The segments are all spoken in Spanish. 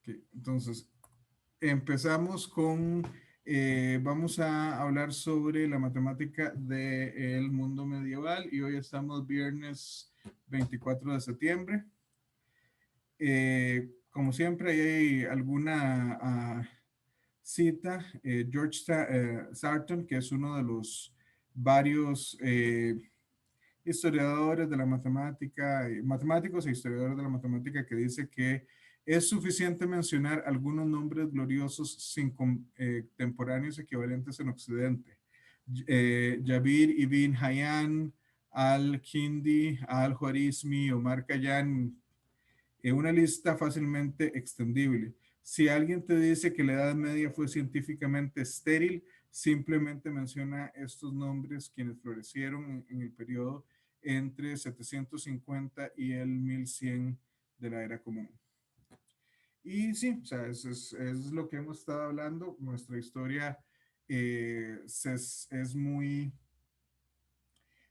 Ok, entonces, empezamos con, vamos a hablar sobre la matemática del mundo medieval y hoy estamos viernes 24 de septiembre. Como siempre, hay alguna cita. George Sarton, que es uno de los varios historiadores de la matemática, matemáticos e historiadores de la matemática, que dice que es suficiente mencionar algunos nombres gloriosos sin contemporáneos equivalentes en Occidente. Jabir ibn Hayyan, al-Kindi, al-Khwarizmi, Omar Khayyam, una lista fácilmente extendible. Si alguien te dice que la Edad Media fue científicamente estéril, simplemente menciona estos nombres quienes florecieron en el periodo entre 750 y el 1100 de la era común. Y sí, o sea, es lo que hemos estado hablando. Nuestra historia es muy,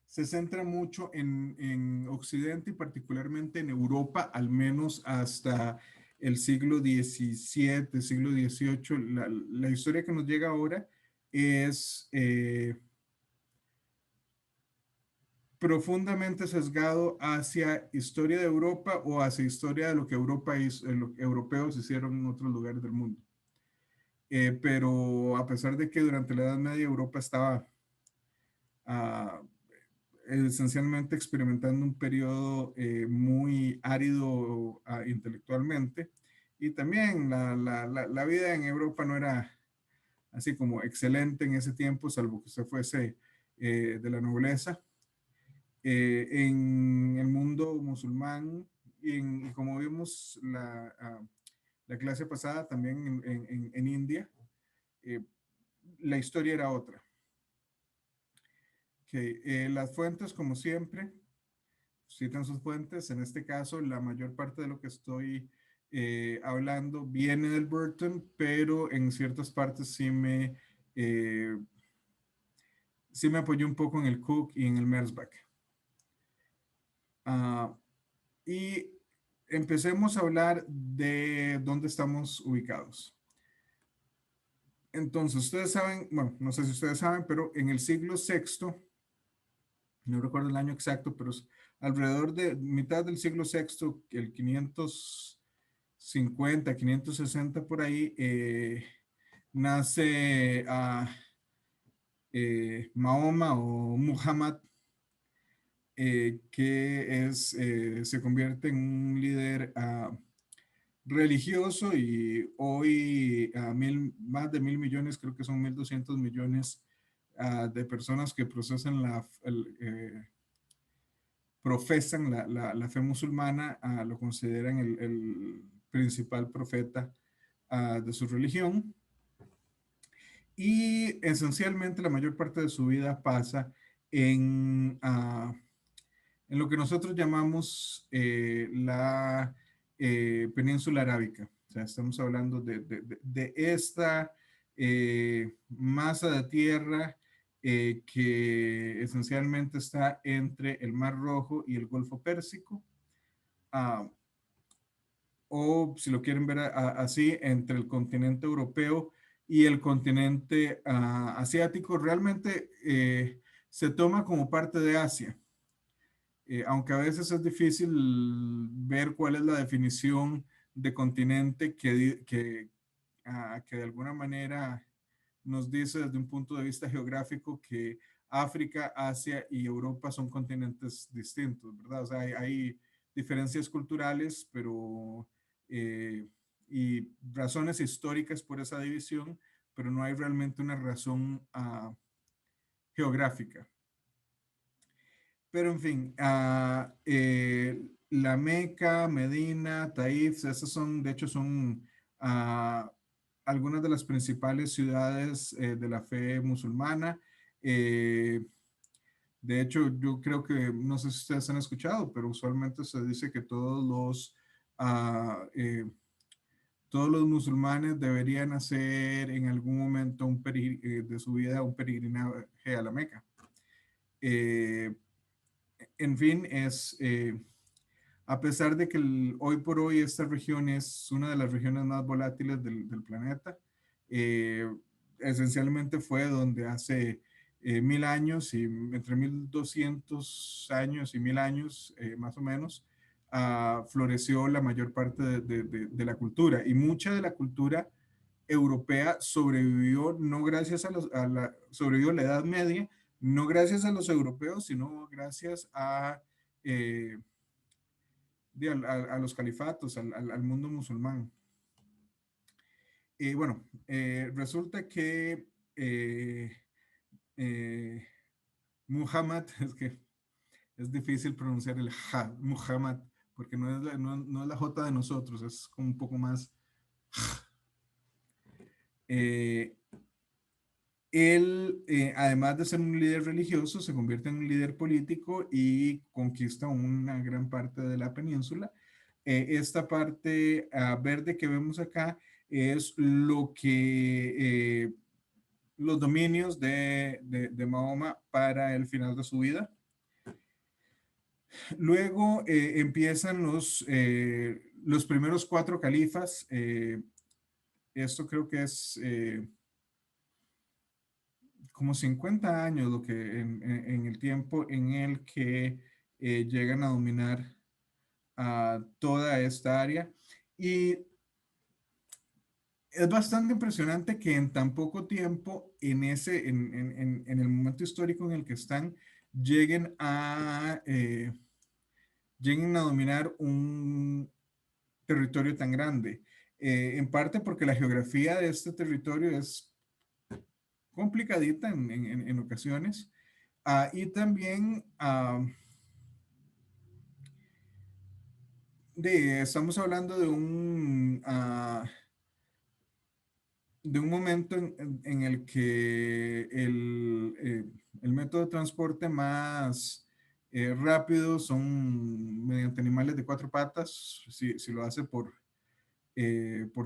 se centra mucho en Occidente y particularmente en Europa, al menos hasta el siglo XVII, siglo XVIII. La historia que nos llega ahora es profundamente sesgado hacia historia de Europa o hacia historia de lo que Europa hizo, lo que europeos hicieron en otros lugares del mundo. Pero a pesar de que durante la Edad Media Europa estaba uh, esencialmente experimentando un periodo muy árido intelectualmente, y también la vida en Europa no era así como excelente en ese tiempo, salvo que usted fuese de la nobleza. En el mundo musulmán, y como vimos la clase pasada también en India, eh, la historia era otra. Okay. Las fuentes, como siempre, citan sus fuentes. En este caso, la mayor parte de lo que estoy hablando viene del Burton, pero en ciertas partes sí me apoyé un poco en el Cook y en el Merzbach. Y empecemos a hablar de dónde estamos ubicados. Entonces, ustedes saben, bueno, no sé si ustedes saben, pero en el siglo sexto, no recuerdo el año exacto, pero es alrededor de mitad del siglo sexto, el 550, 560 por ahí, nace Mahoma o Muhammad, que se convierte en un líder religioso y hoy más de 1.000 millones, creo que son 1.200 millones de personas que procesan profesan la fe musulmana, lo consideran el principal profeta de su religión. Y esencialmente la mayor parte de su vida pasa en lo que nosotros llamamos la península arábica. O sea, estamos hablando de esta masa de tierra que esencialmente está entre el Mar Rojo y el Golfo Pérsico. Uh, o si lo quieren ver así, entre el continente europeo y el continente asiático, realmente se toma como parte de Asia. Aunque a veces es difícil ver cuál es la definición de continente que de alguna manera nos dice desde un punto de vista geográfico que África, Asia y Europa son continentes distintos, ¿verdad? O sea, hay diferencias culturales, pero y razones históricas por esa división, pero no hay realmente una razón geográfica. Pero en fin, la Meca, Medina, Taif, esas son, de hecho, son algunas de las principales ciudades de la fe musulmana. De hecho, yo creo que, no sé si ustedes han escuchado, pero usualmente se dice que todos los musulmanes deberían hacer en algún momento de su vida un peregrinaje a la Meca. En fin, a pesar de que hoy por hoy esta región es una de las regiones más volátiles del planeta. Eh, Esencialmente fue donde hace 1000 años y entre 1200 años y 1000 años, más o menos, floreció la mayor parte de la cultura. Y mucha de la cultura europea sobrevivió no gracias sobrevivió la Edad Media, no gracias a los europeos, sino gracias eh, a los califatos, al mundo musulmán. Bueno, resulta que eh, eh, Muhammad, es que es difícil pronunciar el ja, Muhammad, porque no es la J de nosotros, es como un poco más. Eh, Él, además de ser un líder religioso, se convierte en un líder político y conquista una gran parte de la península. Esta parte verde que vemos acá es lo que los dominios de Mahoma para el final de su vida. Luego empiezan los primeros 4 califas. Esto creo que es como 50 años lo que en el tiempo en el que llegan a dominar a toda esta área. Y es bastante impresionante que en tan poco tiempo, en el momento histórico en el que están, lleguen lleguen a dominar un territorio tan grande. En parte porque la geografía de este territorio es complicadita en ocasiones. Y también estamos hablando de un momento en el que el método de transporte más rápido son mediante animales de 4 patas, si lo hace por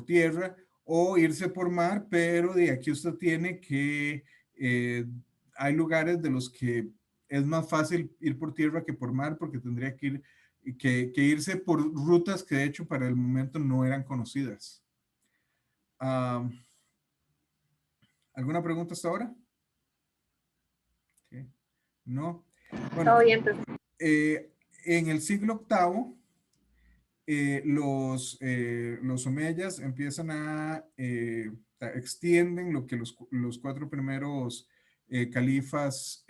tierra, o irse por mar, pero de aquí usted tiene que hay lugares de los que es más fácil ir por tierra que por mar, porque tendría que irse por rutas que de hecho para el momento no eran conocidas. ¿Alguna pregunta hasta ahora? Okay. No. Bueno, Todo bien, profe. en el siglo octavo, los omeyas empiezan extienden lo que los 4 primeros califas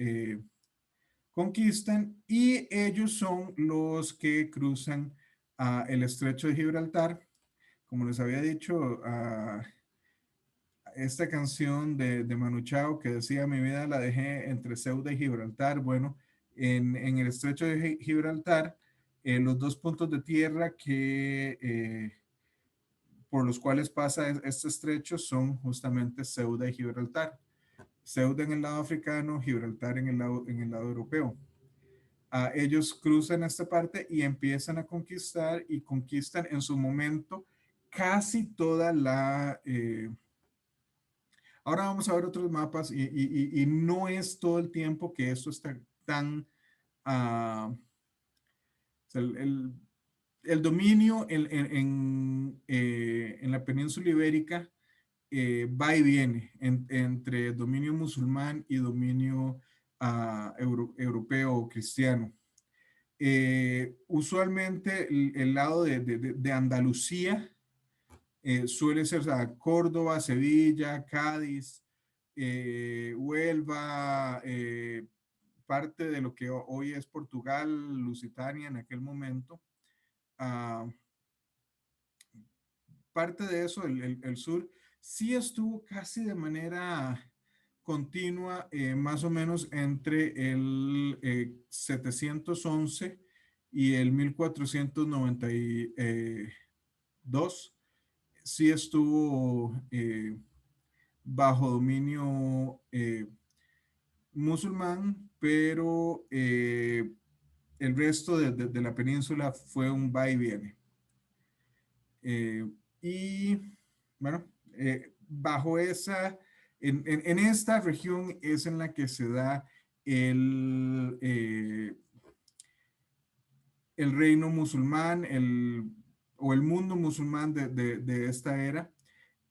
conquistan, y ellos son los que cruzan el estrecho de Gibraltar. Como les había dicho, esta canción de Manu Chao que decía: mi vida la dejé entre Ceuta y Gibraltar. Bueno, en el estrecho de Gibraltar, los 2 puntos de tierra por los cuales pasa este estrecho son justamente Ceuta y Gibraltar. Ceuta en el lado africano, Gibraltar en el lado europeo. Ellos cruzan esta parte y empiezan a conquistar, y conquistan en su momento casi toda ahora vamos a ver otros mapas, y no es todo el tiempo que esto está tan uh, el dominio en la península ibérica va y viene entre dominio musulmán y dominio europeo o cristiano. Usualmente el lado de Andalucía suele ser, o sea, Córdoba, Sevilla, Cádiz, Huelva, parte de lo que hoy es Portugal, Lusitania en aquel momento. Parte de eso, el sur, sí estuvo casi de manera continua, más o menos entre el 711 y el 1492. Sí estuvo bajo dominio musulmán, pero el resto de la península fue un va y viene. Y bueno, bajo en esta región es en la que se da el el reino musulmán, o el mundo musulmán de esta era.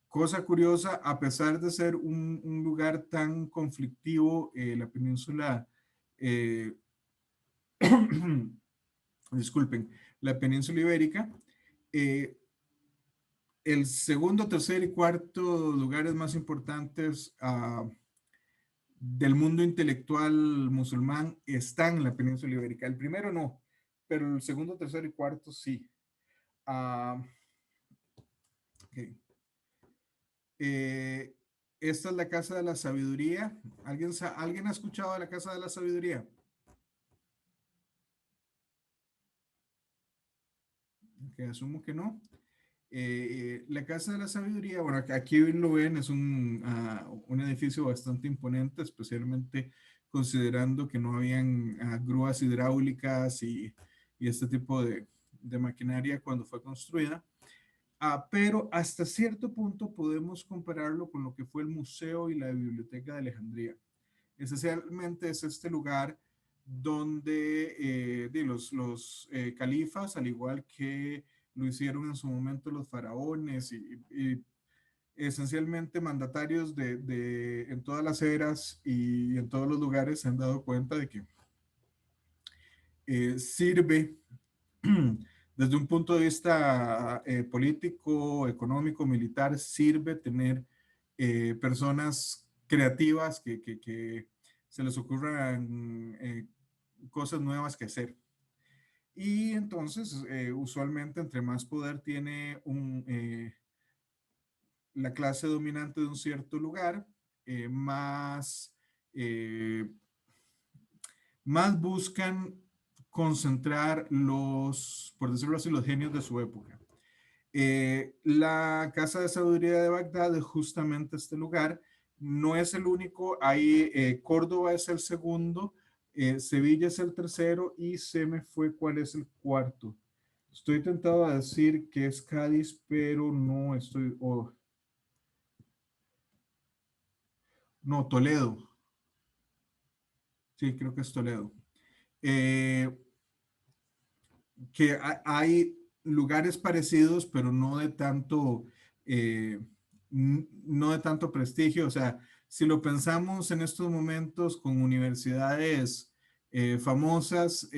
Cosa curiosa, a pesar de ser un lugar tan conflictivo, la península, eh, disculpen, la península ibérica, eh, el segundo, tercer y cuarto lugares más importantes del mundo intelectual musulmán están en la península ibérica. El primero no, pero el segundo, tercero y cuarto sí. Uh, okay. Esta es la Casa de la Sabiduría. ¿Alguien ha escuchado de la Casa de la Sabiduría? Okay, asumo que no. La Casa de la Sabiduría, bueno, aquí lo ven, es un edificio bastante imponente, especialmente considerando que no habían grúas hidráulicas y este tipo de maquinaria cuando fue construida. Pero hasta cierto punto podemos compararlo con lo que fue el museo y la biblioteca de Alejandría. Esencialmente es este lugar donde los califas, al igual que lo hicieron en su momento los faraones y esencialmente mandatarios en todas las eras y en todos los lugares, se han dado cuenta de que sirve desde un punto de vista político, económico, militar, sirve tener personas creativas que se les ocurran cosas nuevas que hacer. Y entonces, usualmente, entre más poder tiene la clase dominante de un cierto lugar, más, más buscan concentrar por decirlo así, los genios de su época. La Casa de Sabiduría de Bagdad es justamente este lugar. No es el único. Córdoba es el segundo, Sevilla es el tercero y se me fue cuál es el cuarto. Estoy tentado a decir que es Cádiz, pero no estoy. No, Toledo. Sí, creo que es Toledo. Eh, que hay lugares parecidos, pero no de tanto prestigio. O sea, si lo pensamos en estos momentos con universidades famosas,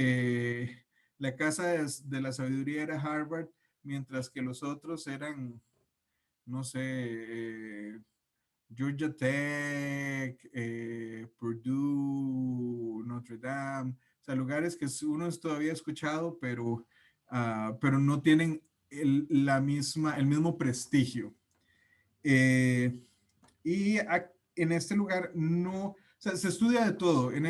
la Casa de la Sabiduría era Harvard, mientras que los otros eran, no sé, Georgia Tech, Purdue, Notre Dame, o sea, lugares que uno todavía ha escuchado, pero no tienen el mismo prestigio. Eh, en este lugar no, o sea, se estudia de todo. En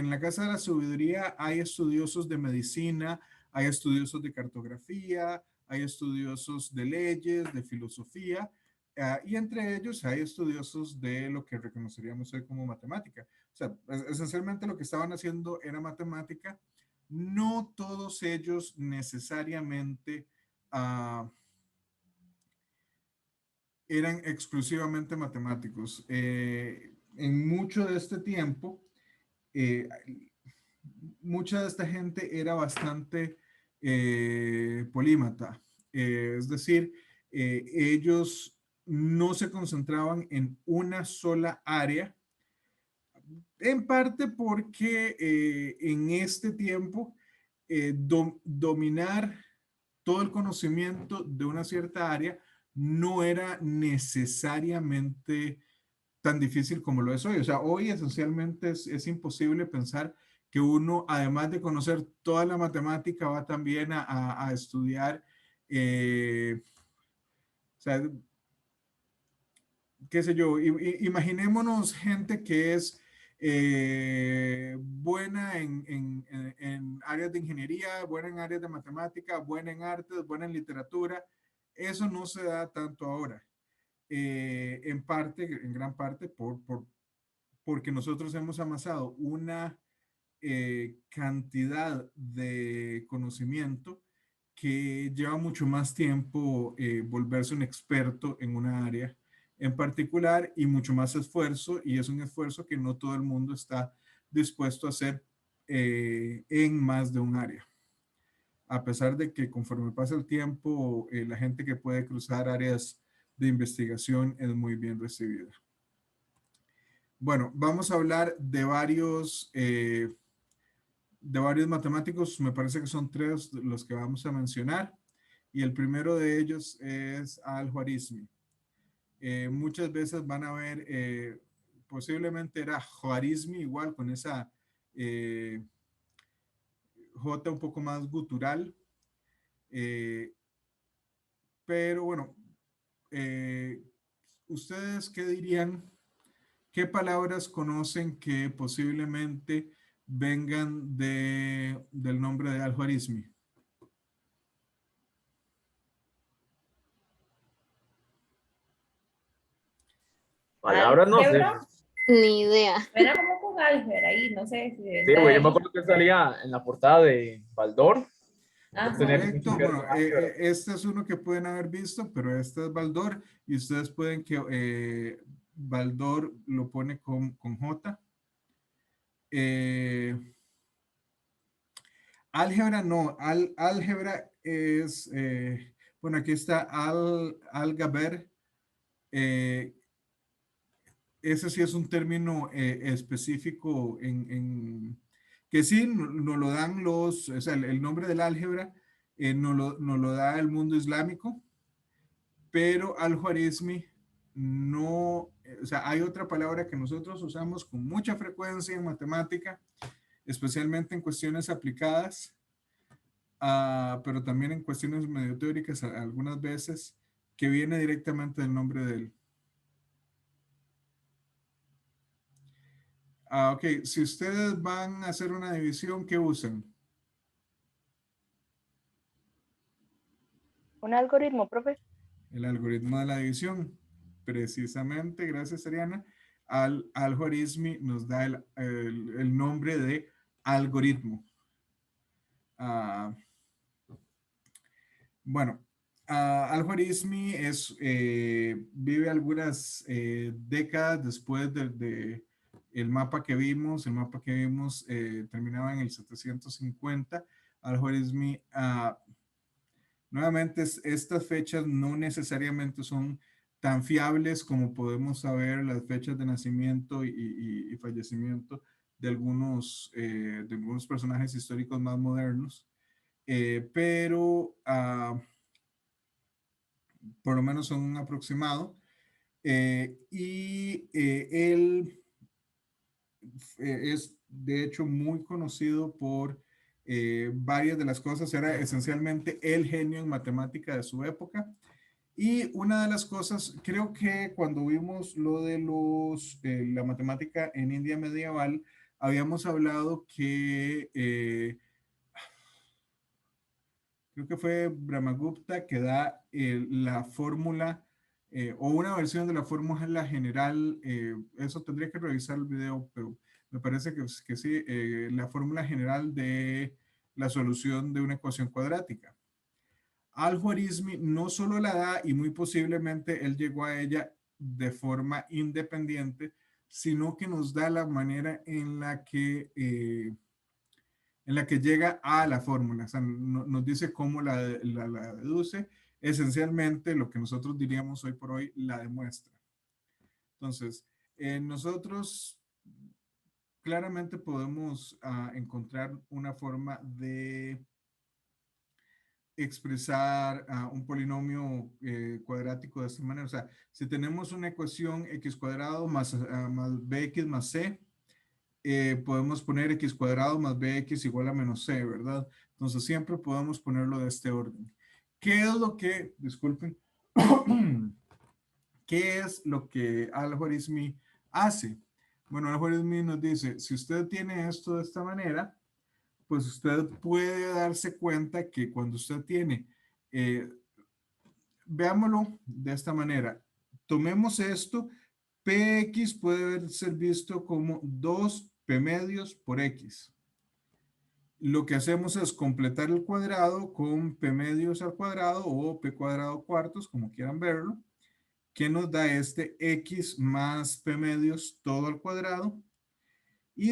la Casa de la Sabiduría hay estudiosos de medicina, hay estudiosos de cartografía, hay estudiosos de leyes, de filosofía, y entre ellos hay estudiosos de lo que reconoceríamos hoy como matemática. O sea, esencialmente lo que estaban haciendo era matemática. No todos ellos necesariamente eran exclusivamente matemáticos. En mucho de este tiempo, eh, mucha de esta gente era bastante polímata. Es decir, ellos no se concentraban en una sola área, en parte porque en este tiempo dominar todo el conocimiento de una cierta área no era necesariamente tan difícil como lo es hoy. O sea, hoy esencialmente es imposible pensar que uno, además de conocer toda la matemática, va también a estudiar, o sea, qué sé yo, imaginémonos gente que es buena en áreas de ingeniería, buena en áreas de matemática, buena en artes, buena en literatura. Eso no se da tanto ahora. En gran parte, porque nosotros hemos amasado una cantidad de conocimiento que lleva mucho más tiempo volverse un experto en una área en particular y mucho más esfuerzo, y es un esfuerzo que no todo el mundo está dispuesto a hacer en más de un área. a pesar de que conforme pasa el tiempo, la gente que puede cruzar áreas de investigación es muy bien recibida. Bueno, vamos a hablar de varios matemáticos, me parece que son tres los que vamos a mencionar, y el primero de ellos es Al-Khwarizmi. Muchas veces van a ver, posiblemente era Khwarizmi, igual con esa J un poco más gutural, pero bueno, ¿ustedes qué dirían? ¿Qué palabras conocen que posiblemente vengan del nombre de Al-Khwarizmi? Palabras no sé. Álgebra, Ni idea. suena como con álgebra ahí, no sé si Sí, vendrá de güey, yo me ahí. acuerdo que salía en la portada de Baldor. Por Ajá. tener mucho Correcto. que ver Bueno, con álgebra. este es uno que pueden haber visto, pero este es Baldor y ustedes pueden que Baldor lo pone con J. Eh, álgebra no, álgebra es, bueno, aquí está Algaber. Eh, ese sí es un término específico que sí nos lo dan los, o sea, el nombre del álgebra nos lo da el mundo islámico, pero al-Khwarizmi no, o sea, hay otra palabra que nosotros usamos con mucha frecuencia en matemática, especialmente en cuestiones aplicadas, pero también en cuestiones medio teóricas algunas veces, que viene directamente del nombre de él. Ok, si ustedes van a hacer una división, ¿qué usan? ¿Un algoritmo, profe? El algoritmo de la división. Precisamente, gracias Ariana, al-Khwarizmi nos da el nombre de algoritmo. Uh, bueno, al-Khwarizmi vive algunas décadas después el mapa que vimos. El mapa que vimos terminaba en el 750. Al-Khwarizmi, nuevamente, estas fechas no necesariamente son tan fiables como podemos saber las fechas de nacimiento y fallecimiento de algunos personajes históricos más modernos, pero por lo menos son un aproximado. Él es de hecho muy conocido por varias de las cosas, era esencialmente el genio en matemática de su época. Y una de las cosas, creo que cuando vimos lo de la matemática en India medieval, habíamos hablado que creo que fue Brahmagupta que da la fórmula o una versión de la fórmula general. Eso tendría que revisar el video, pero me parece que sí, la fórmula general de la solución de una ecuación cuadrática. Al-Khwarizmi no solo la da, y muy posiblemente él llegó a ella de forma independiente, sino que nos da la manera en la que llega a la fórmula. O sea, nos dice cómo la deduce. Esencialmente, lo que nosotros diríamos hoy por hoy, la demuestra. Entonces, nosotros claramente podemos encontrar una forma de expresar un polinomio cuadrático de esta manera. O sea, si tenemos una ecuación x cuadrado más bx más c, podemos poner x cuadrado más bx igual a menos c, ¿verdad? Entonces siempre podemos ponerlo de este orden. ¿Qué es lo que, disculpen, qué es lo que Al-Khwarizmi hace? Bueno, Al-Khwarizmi nos dice, si usted tiene esto de esta manera, pues usted puede darse cuenta que cuando usted tiene, veámoslo de esta manera, tomemos esto, px puede ser visto como 2p medios por x. Lo que hacemos es completar el cuadrado con p medios al cuadrado o p cuadrado cuartos, como quieran verlo, que nos da este x más p medios todo al cuadrado. Y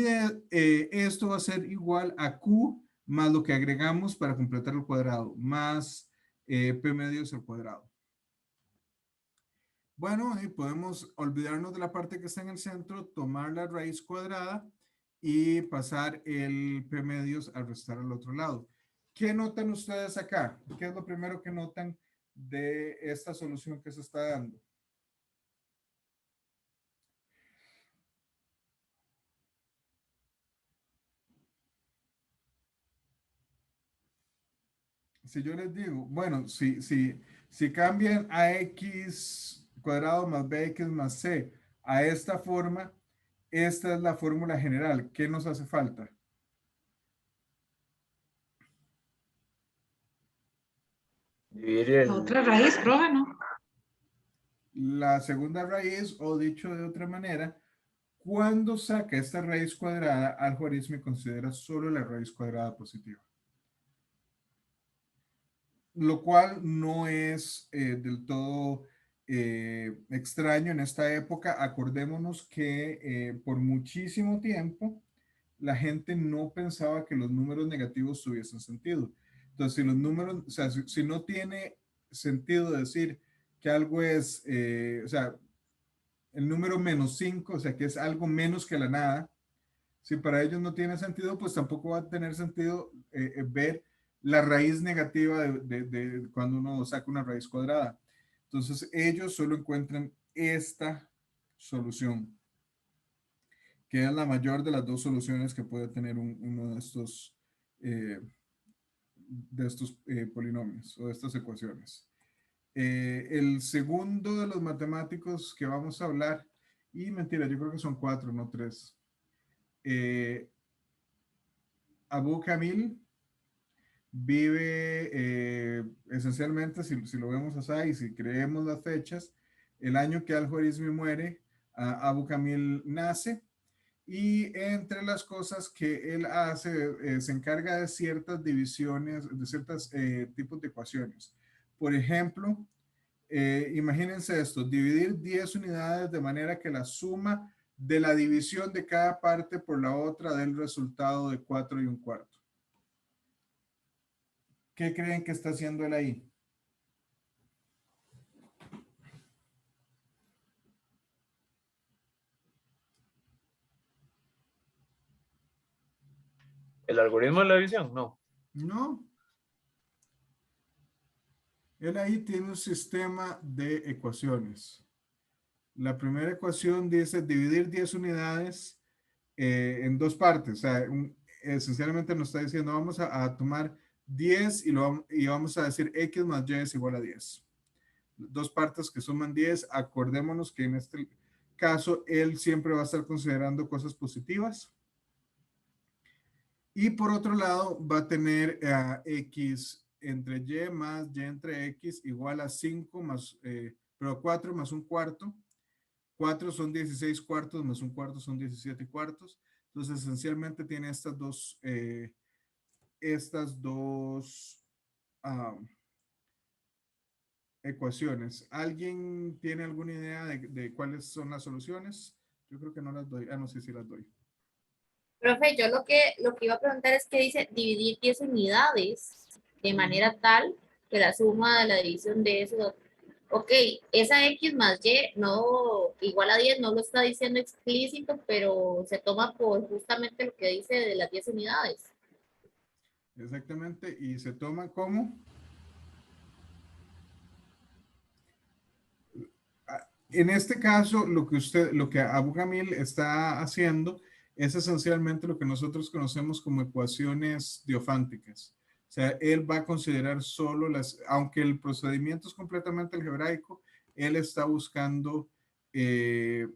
esto va a ser igual a q más lo que agregamos para completar el cuadrado, más P medios al cuadrado. Bueno, y podemos olvidarnos de la parte que está en el centro, tomar la raíz cuadrada y pasar el P medios a restar al otro lado. ¿Qué notan ustedes acá? ¿Qué es lo primero que notan de esta solución que se está dando? Si yo les digo, bueno, si cambian a x cuadrado más bx más c a esta forma, esta es la fórmula general. ¿Qué nos hace falta? Dividir La otra raíz, profe, ¿no? La segunda raíz, o dicho de otra manera, cuando saca esta raíz cuadrada, algoritmo considera solo la raíz cuadrada positiva. Lo cual no es del todo extraño en esta época. Acordémonos que por muchísimo tiempo la gente no pensaba que los números negativos tuviesen sentido. Entonces, si los números, o sea, si no tiene sentido decir que algo es, o sea, el número -5, o sea, que es algo menos que la nada, si para ellos no tiene sentido, pues tampoco va a tener sentido ver la raíz negativa de cuando uno saca una raíz cuadrada. Entonces, ellos solo encuentran esta solución, que es la mayor de las dos soluciones que puede tener uno de estos polinomios o de estas ecuaciones. El segundo de los matemáticos que vamos a hablar, y mentira, yo creo que son 4, no 3. Abu Kamil vive esencialmente, si lo vemos así y si creemos las fechas, el año que Al-Khwarizmi muere, Abu Kamil nace, y entre las cosas que él hace, se encarga de ciertas divisiones, de ciertos tipos de ecuaciones. Por ejemplo, imagínense esto, dividir 10 unidades de manera que la suma de la división de cada parte por la otra dé el resultado de 4 1/4. ¿Qué creen que está haciendo él ahí? el algoritmo de la división, no. No. Él ahí tiene un sistema de ecuaciones. La primera ecuación dice dividir 10 unidades en dos partes. O sea, esencialmente nos está diciendo vamos a tomar 10 y vamos a decir x más y es igual a 10. Dos partes que suman 10. Acordémonos que en este caso él siempre va a estar considerando cosas positivas. Y por otro lado va a tener x entre y más y entre x igual a 5 más, pero 4 más un cuarto. 4 son 16 cuartos más un cuarto son 17 cuartos. Entonces esencialmente tiene estas dos ecuaciones. ¿Alguien tiene alguna idea de cuáles son las soluciones? Yo creo que no las doy. No sé si las doy. Profe, yo lo que iba a preguntar es que dice dividir 10 unidades de manera tal que la suma de la división de eso. Ok, esa X más Y no igual a 10 no lo está diciendo explícito, pero se toma por justamente lo que dice de las 10 unidades. Exactamente. Y se toma como en este caso, lo que Abu Kamil está haciendo es esencialmente lo que nosotros conocemos como ecuaciones diofánticas. O sea, él va a considerar solo aunque el procedimiento es completamente algebraico, él está buscando él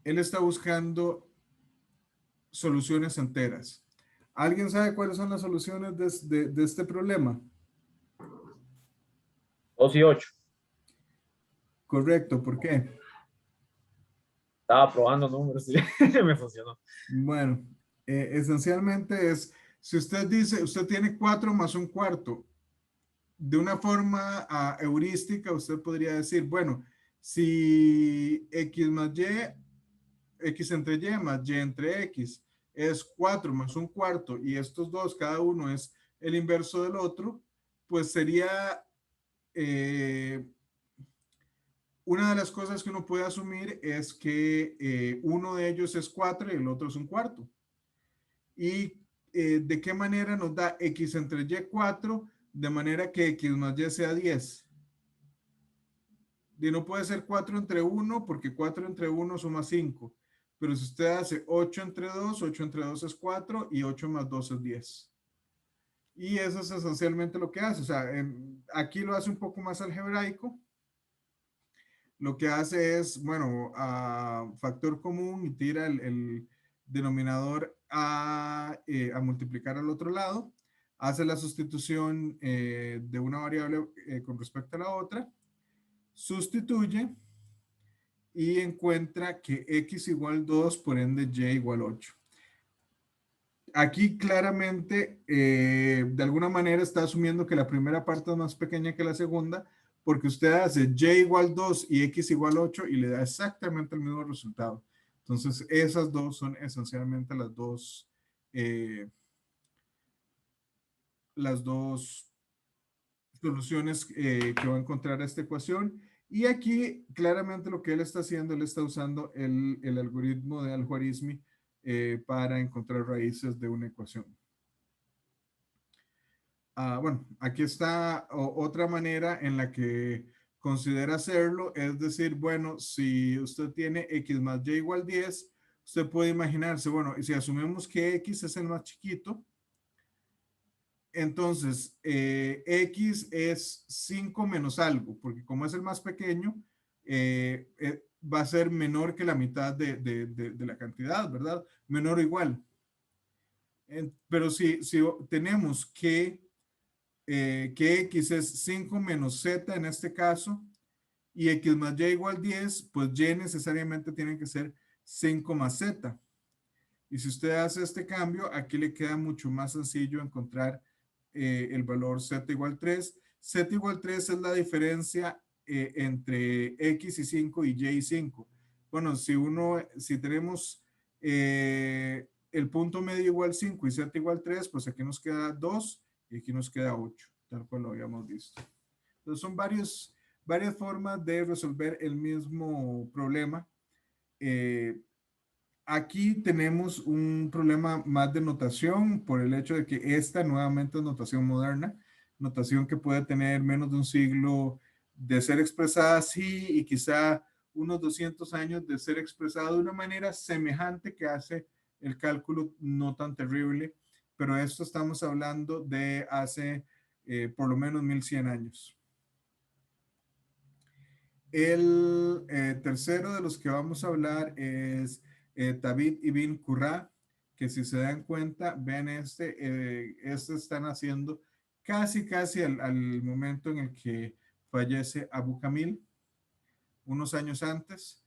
está buscando soluciones enteras. ¿Alguien sabe cuáles son las soluciones de este problema? 2 y 8. Correcto, ¿por qué? Estaba probando números y me funcionó. Bueno, esencialmente es, si usted dice, usted tiene 4 más un cuarto, de una forma heurística, usted podría decir, bueno, Si X más Y, X entre Y más Y entre X es 4 más un cuarto y estos dos, cada uno es el inverso del otro, pues sería una de las cosas que uno puede asumir es que uno de ellos es 4 y el otro es un cuarto. ¿Y de qué manera nos da X entre Y 4 de manera que X más Y sea 10? Y no puede ser 4 entre 1 porque 4 entre 1 suma 5. Pero si usted hace 8 entre 2, 8 entre 2 es 4 y 8 más 2 es 10. Y eso es esencialmente lo que hace. O sea, aquí lo hace un poco más algebraico. Lo que hace es, bueno, factor común y tira el denominador a multiplicar al otro lado. Hace la sustitución de una variable con respecto a la otra. Sustituye y encuentra que X igual 2, por ende Y igual 8. Aquí claramente, de alguna manera está asumiendo que la primera parte es más pequeña que la segunda, porque usted hace Y igual 2 y X igual 8 y le da exactamente el mismo resultado. Entonces, esas dos son esencialmente las dos soluciones que va a encontrar a esta ecuación. Y aquí claramente lo que él está haciendo, él está usando el algoritmo de Al-Khwarizmi para encontrar raíces de una ecuación. Bueno, aquí está otra manera en la que considera hacerlo, es decir, bueno, si usted tiene X más Y igual 10, usted puede imaginarse, bueno, si asumimos que X es el más chiquito, entonces X es 5 menos algo, porque como es el más pequeño, va a ser menor que la mitad de la cantidad, ¿verdad? Menor o igual. Pero si tenemos que X es 5 menos Z en este caso, y X más Y igual 10, pues Y necesariamente tiene que ser 5 más Z. Y si usted hace este cambio, aquí le queda mucho más sencillo encontrar el valor Z igual 3. Z igual 3 es la diferencia entre X y 5 y Y y 5. Bueno, si tenemos el punto medio igual 5 y Z igual 3, pues aquí nos queda 2 y aquí nos queda 8, tal cual lo habíamos visto. Entonces son varias formas de resolver el mismo problema. Aquí tenemos un problema más de notación por el hecho de que esta nuevamente es notación moderna, notación que puede tener menos de un siglo de ser expresada así y quizá unos 200 años de ser expresada de una manera semejante que hace el cálculo no tan terrible, pero esto estamos hablando de hace por lo menos 1100 años. El tercero de los que vamos a hablar es David Ibn Qurra, que si se dan cuenta, ven están haciendo casi al momento en el que fallece Abu Kamil, unos años antes.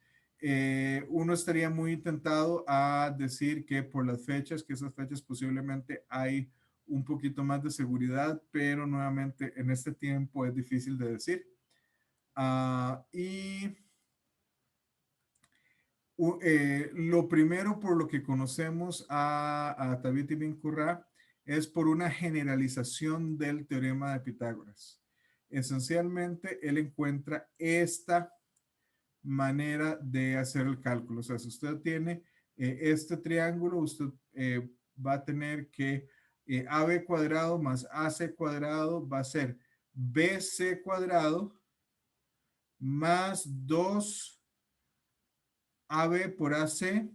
Uno estaría muy tentado a decir que por las fechas, que esas fechas posiblemente hay un poquito más de seguridad, pero nuevamente en este tiempo es difícil de decir. Y lo primero por lo que conocemos a David Ibn Qurra es por una generalización del teorema de Pitágoras. Esencialmente, él encuentra esta manera de hacer el cálculo. O sea, si usted tiene este triángulo, usted va a tener que AB cuadrado más AC cuadrado va a ser BC cuadrado más 2 AB por AC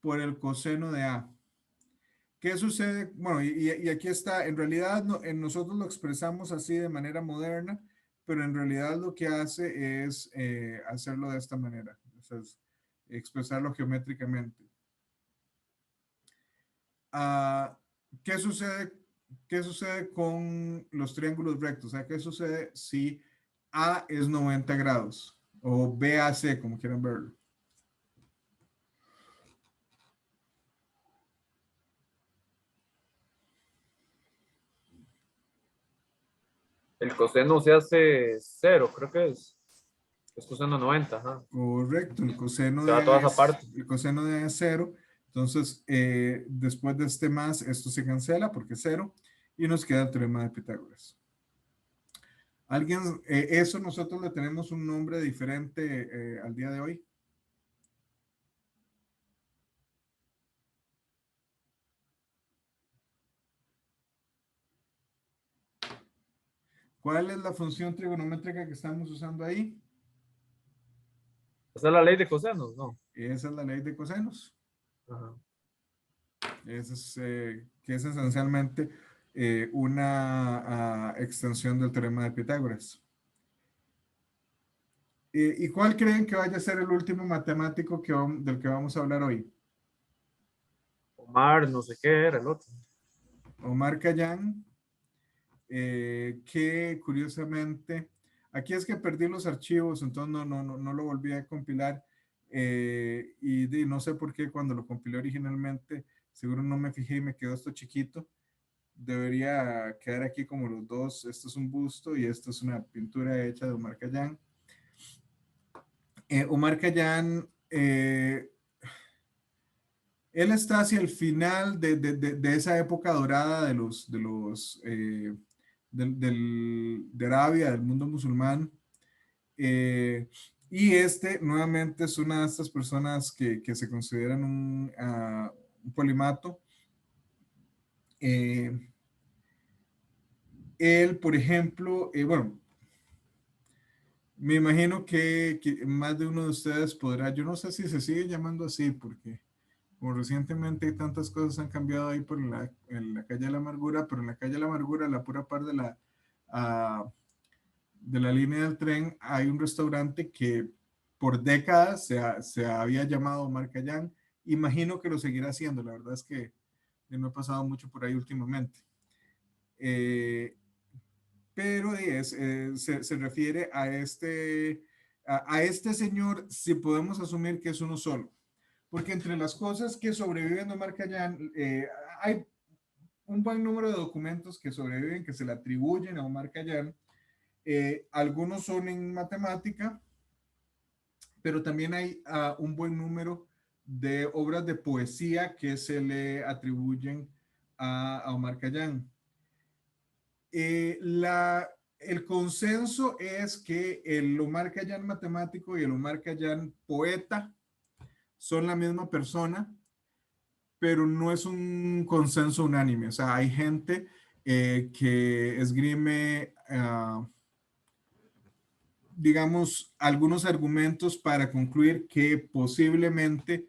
por el coseno de A. ¿Qué sucede? Bueno, y aquí está, en realidad nosotros lo expresamos así de manera moderna, pero en realidad lo que hace es hacerlo de esta manera, o sea, es expresarlo geométricamente. ¿Qué sucede? ¿Qué sucede con los triángulos rectos? O sea, ¿qué sucede si A es 90 grados o BAC, como quieran verlo? El coseno se hace 0, creo que es. Es coseno 90, ajá. Correcto, el coseno Se de va toda esa parte. el coseno de A es 0. Entonces, después de este más, esto se cancela porque es 0 y nos queda el teorema de Pitágoras. ¿Alguien, eso nosotros le tenemos un nombre diferente al día de hoy? ¿Cuál es la función trigonométrica que estamos usando ahí? ¿Esa es la ley de cosenos? No. Esa es la ley de cosenos. Ajá. Esa es, que es esencialmente una extensión del teorema de Pitágoras. ¿Y cuál creen que vaya a ser el último matemático del que vamos a hablar hoy? Omar, no sé qué era el otro. Omar Khayyam, que curiosamente, aquí es que perdí los archivos, entonces no lo volví a compilar, y no sé por qué cuando lo compilé originalmente, seguro no me fijé y me quedó esto chiquito. Debería quedar aquí como los dos. Esto es un busto y esto es una pintura hecha de Omar Khayyam. Omar Khayyam, él está hacia el final de esa época dorada de Arabia, del mundo musulmán. Y nuevamente, es una de estas personas que se consideran un polimato. Él, por ejemplo, bueno, me imagino que más de uno de ustedes podrá, yo no sé si se sigue llamando así, porque como recientemente tantas cosas han cambiado ahí en la calle de la Amargura, pero en la calle de la Amargura, la pura par ah, de la línea del tren, hay un restaurante que por décadas se había llamado Omar Khayyam. Imagino que lo seguirá haciendo, la verdad es que no he pasado mucho por ahí últimamente. Pero se refiere a este señor, si podemos asumir que es uno solo. Porque entre las cosas que sobreviven de Omar Khayyam, hay un buen número de documentos que sobreviven, que se le atribuyen a Omar Khayyam. Algunos son en matemática, pero también hay un buen número de obras de poesía que se le atribuyen a Omar Khayyam. El consenso es que el Omar Khayyam matemático y el Omar Khayyam poeta son la misma persona, pero no es un consenso unánime. O sea, hay gente que esgrime, digamos, algunos argumentos para concluir que posiblemente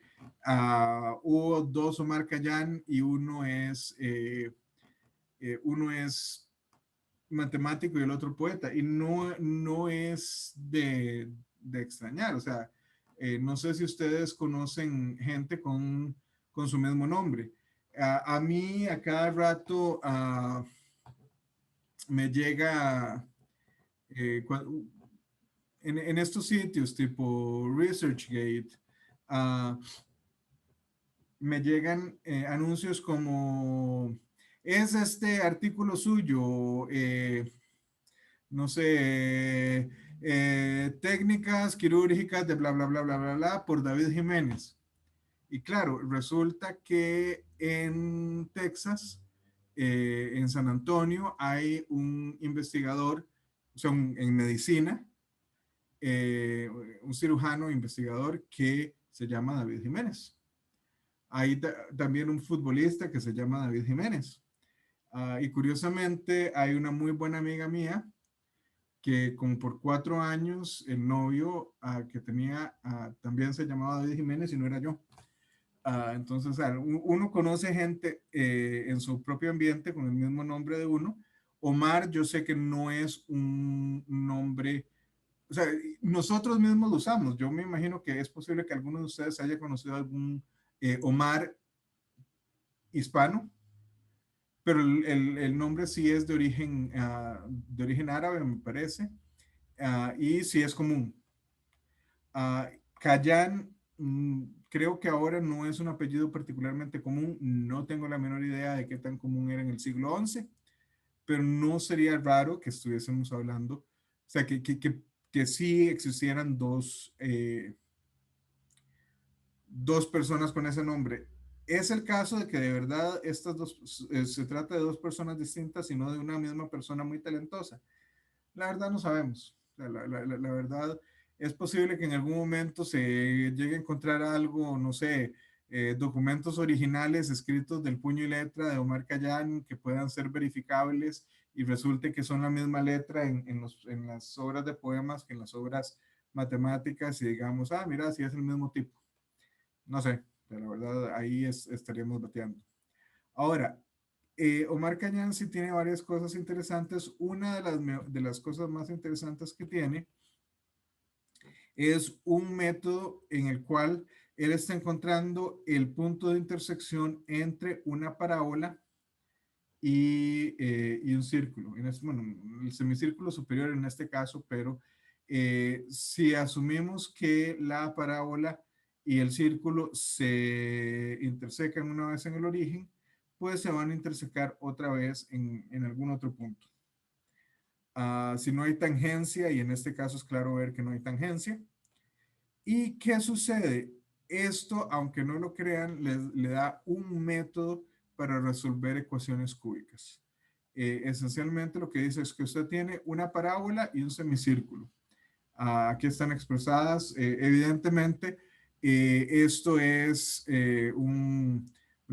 hubo dos Omar Khayyam y uno es matemático y el otro poeta, y no es de extrañar. O sea, no sé si ustedes conocen gente con su mismo nombre. A mí a cada rato me llega en estos sitios tipo ResearchGate, me llegan anuncios como: es este artículo suyo, no sé, técnicas quirúrgicas de bla, bla, bla, bla, bla, bla, por David Jiménez. Y claro, resulta que en Texas, en San Antonio, hay un investigador, o sea, en medicina, un cirujano investigador que se llama David Jiménez. Hay también un futbolista que se llama David Jiménez. Y curiosamente, hay una muy buena amiga mía que como por 4 años el novio que tenía también se llamaba David Jiménez y no era yo. Entonces, uno conoce gente en su propio ambiente con el mismo nombre de uno. Omar, yo sé que no es un nombre, o sea, nosotros mismos lo usamos. Yo me imagino que es posible que alguno de ustedes haya conocido algún Omar hispano, pero el nombre sí es de origen árabe, me parece, y sí es común. Khayyam, creo que ahora no es un apellido particularmente común. No tengo la menor idea de qué tan común era en el siglo XI, pero no sería raro que estuviésemos hablando, o sea, que que sí existieran dos personas con ese nombre. Es el caso de que de verdad estas dos, se trata de dos personas distintas y no de una misma persona muy talentosa. La verdad no sabemos. La verdad es posible que en algún momento se llegue a encontrar algo, no sé, documentos originales escritos del puño y letra de Omar Khayyam que puedan ser verificables y resulte que son la misma letra en las obras de poemas que en las obras matemáticas y digamos, ah, mira, sí es el mismo tipo. No sé, pero la verdad ahí estaríamos bateando. Ahora, Omar Khayyam sí tiene varias cosas interesantes. Una de las cosas más interesantes que tiene es un método en el cual él está encontrando el punto de intersección entre una parábola y un círculo. Bueno, el semicírculo superior en este caso, pero si asumimos que la parábola y el círculo se intersecan una vez en el origen, pues se van a intersecar otra vez en algún otro punto. Si no hay tangencia, y en este caso es claro ver que no hay tangencia. ¿Y qué sucede? Esto, aunque no lo crean, le da un método para resolver ecuaciones cúbicas. Esencialmente lo que dice es que usted tiene una parábola y un semicírculo. Aquí están expresadas. Evidentemente, esto es una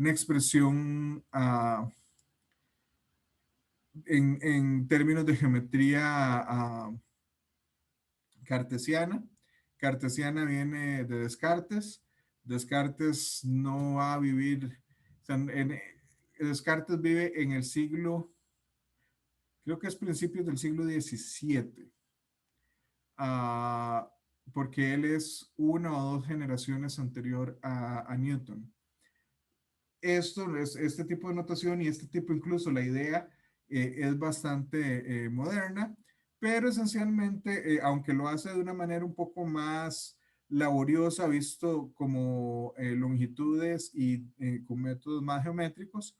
expresión en términos de geometría cartesiana. Cartesiana viene de Descartes. Descartes no va a vivir, o sea, Descartes vive en el siglo, creo que es principios del siglo XVII, porque él es una o dos generaciones anterior a Newton. Este tipo de notación y este tipo, incluso la idea es bastante moderna, pero esencialmente, aunque lo hace de una manera un poco más laboriosa, visto como longitudes y con métodos más geométricos,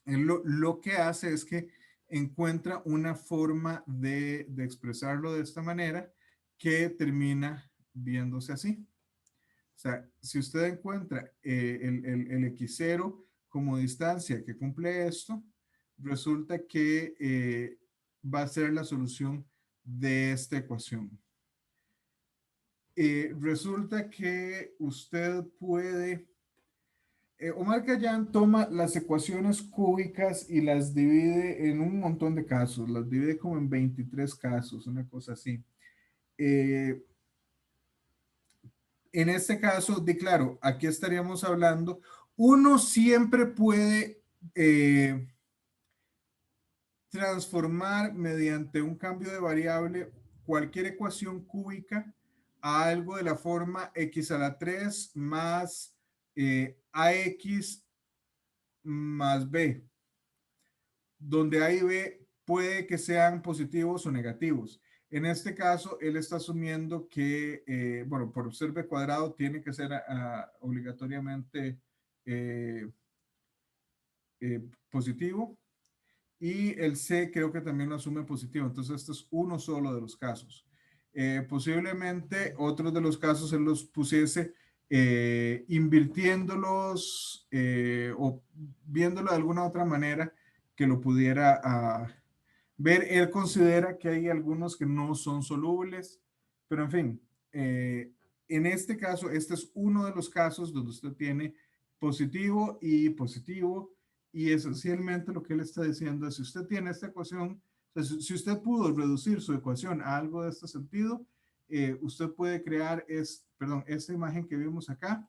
lo que hace es que encuentra una forma de expresarlo de esta manera que termina viéndose así. O sea, si usted encuentra el X0 como distancia que cumple esto, resulta que va a ser la solución de esta ecuación. Resulta que usted puede... Omar Khayyam toma las ecuaciones cúbicas y las divide en un montón de casos, las divide como en 23 casos, una cosa así. En este caso, de claro, aquí estaríamos hablando, uno siempre puede transformar mediante un cambio de variable cualquier ecuación cúbica a algo de la forma x a la 3 más ax más b, donde a y b puede que sean positivos o negativos. En este caso, él está asumiendo que, bueno, por ser b cuadrado tiene que ser obligatoriamente positivo. Y el C creo que también lo asume positivo. Entonces, este es uno solo de los casos. Posiblemente otros de los casos él los pusiese invirtiéndolos o viéndolo de alguna otra manera que lo pudiera ver. Él considera que hay algunos que no son solubles, pero en fin, en este caso, este es uno de los casos donde usted tiene positivo y positivo, y esencialmente lo que él está diciendo es, si usted tiene esta ecuación, o sea, si usted pudo reducir su ecuación a algo de este sentido, usted puede crear esta imagen que vimos acá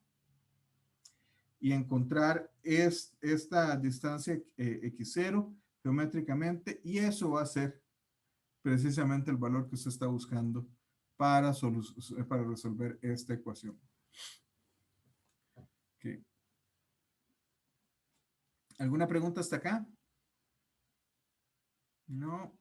y encontrar esta distancia x0 geométricamente, y eso va a ser precisamente el valor que usted está buscando para resolver esta ecuación. Okay. ¿Alguna pregunta hasta acá? No.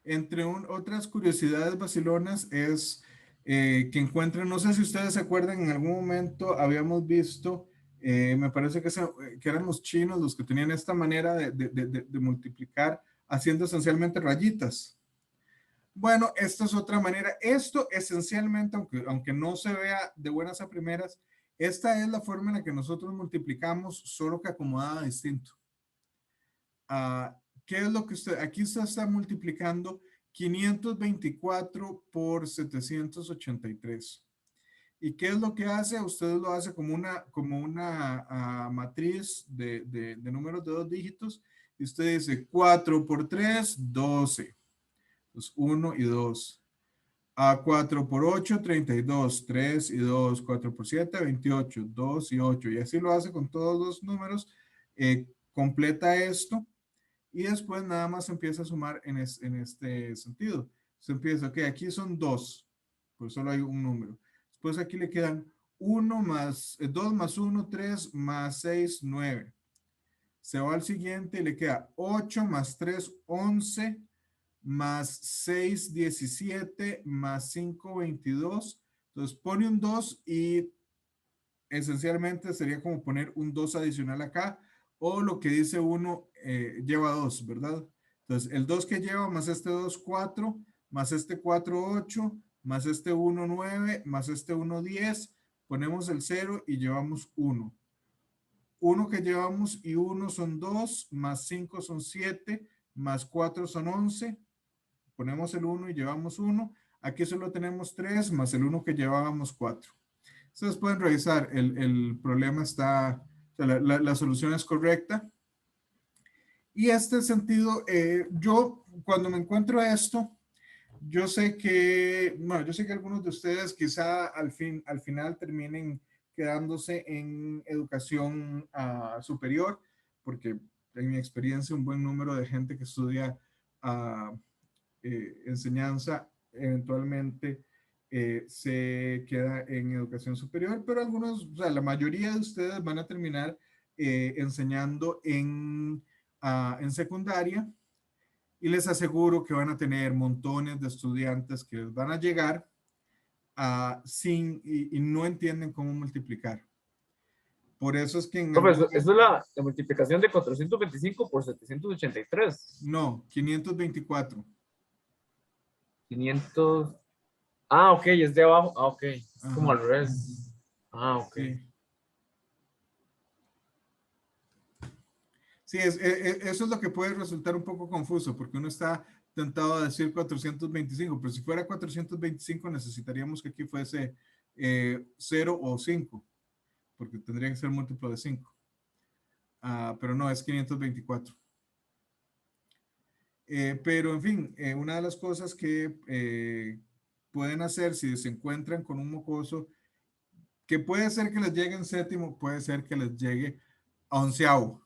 Entre otras curiosidades vacilonas es que encuentran, no sé si ustedes se acuerdan, en algún momento habíamos visto, me parece que eran los chinos los que tenían esta manera de multiplicar haciendo esencialmente rayitas. Bueno, esta es otra manera. Esto esencialmente, aunque no se vea de buenas a primeras, esta es la forma en la que nosotros multiplicamos, solo que acomodada distinto. ¿Qué es lo que aquí usted está multiplicando 524 por 783? ¿Y qué es lo que hace? Usted lo hace como una matriz de números de 2 dígitos. Y usted dice 4 por 3, 12. Entonces 1 y 2. A 4 por 8, 32. 3 y 2. 4 por 7, 28. 2 y 8. Y así lo hace con todos los números. Completa esto. Y después nada más empieza a sumar en este sentido. Se empieza, ok, aquí son 2. Pues solo hay un número. Después aquí le quedan 1 más 2 más 1, 3 más 6, 9. Se va al siguiente y le queda 8 más 3, 11 más 6, 17 más 5, 22. Entonces pone un 2 y esencialmente sería como poner un 2 adicional acá, o lo que dice uno lleva 2, ¿verdad? Entonces el 2 que lleva más este 2, 4, más este 4, 8, más este 1, 9, más este 1, 10, ponemos el 0 y llevamos 1. 1 que llevamos y 1 son 2, más 5 son 7, más 4 son 11, ponemos el 1 y llevamos 1. Aquí solo tenemos 3, más el 1 que llevábamos 4. Ustedes pueden revisar, el problema está, o sea, la solución es correcta. Y este sentido, yo cuando me encuentro esto, yo sé que algunos de ustedes quizá al final terminen quedándose en educación superior, porque en mi experiencia un buen número de gente que estudia enseñanza eventualmente se queda en educación superior, pero algunos, o sea, la mayoría de ustedes van a terminar enseñando en secundaria, y les aseguro que van a tener montones de estudiantes que les van a llegar y no entienden cómo multiplicar. Por eso es que Profe, eso es la multiplicación de 425 por 783. No, 524. 500. Ah, ok, es de abajo. Ah, ok. Es como Ajá. al revés. Ah, ok. Sí. Sí, eso es lo que puede resultar un poco confuso, porque uno está tentado a decir 425, pero si fuera 425 necesitaríamos que aquí fuese 0 o 5, porque tendría que ser múltiplo de 5. Pero no, es 524. Pero en fin, una de las cosas que pueden hacer si se encuentran con un mocoso, que puede ser que les llegue en séptimo, puede ser que les llegue a onceavo.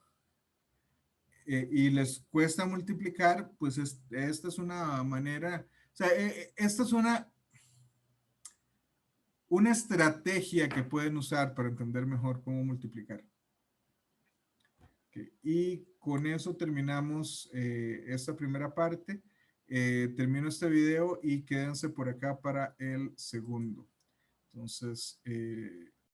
Y les cuesta multiplicar, pues esta es una manera, o sea, esta es una estrategia que pueden usar para entender mejor cómo multiplicar. Okay. Y con eso terminamos esta primera parte. Termino este video y quédense por acá para el segundo. Entonces,